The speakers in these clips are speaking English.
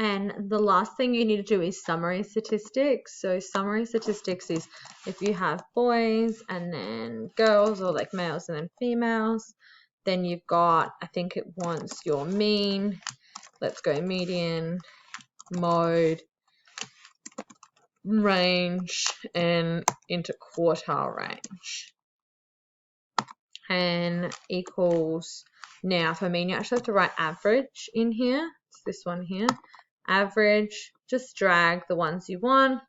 And the last thing you need to do is summary statistics. So summary statistics is if you have boys and then girls, or like males and then females, then you've got, I think it wants your mean. Let's go median, mode, range, and interquartile range. And equals, now for mean you actually have to write average in here. It's this one here. Average, just drag the ones you want,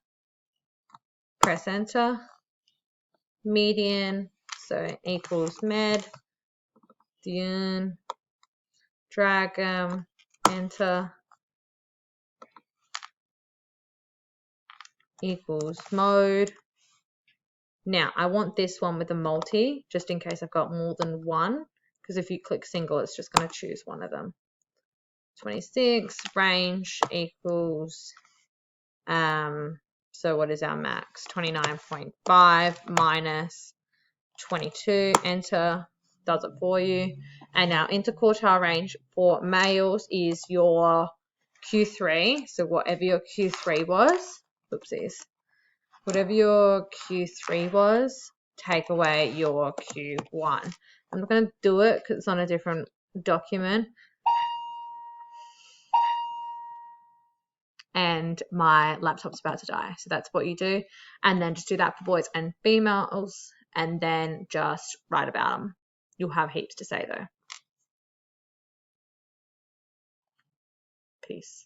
press enter. Median, so equals med, drag them, enter, equals mode. Now I want this one with a multi, just in case I've got more than one, because if you click single, it's just going to choose one of them. 26, range equals, so what is our max? 29.5 minus 22, enter, does it for you. And our interquartile range for males is your Q3, so whatever your Q3 was, oopsies, whatever your Q3 was, take away your Q1. I'm not going to do it because it's on a different document. And my laptop's about to die. So that's what you do. And then just do that for boys and females, and then just write about them. You'll have heaps to say though. Peace.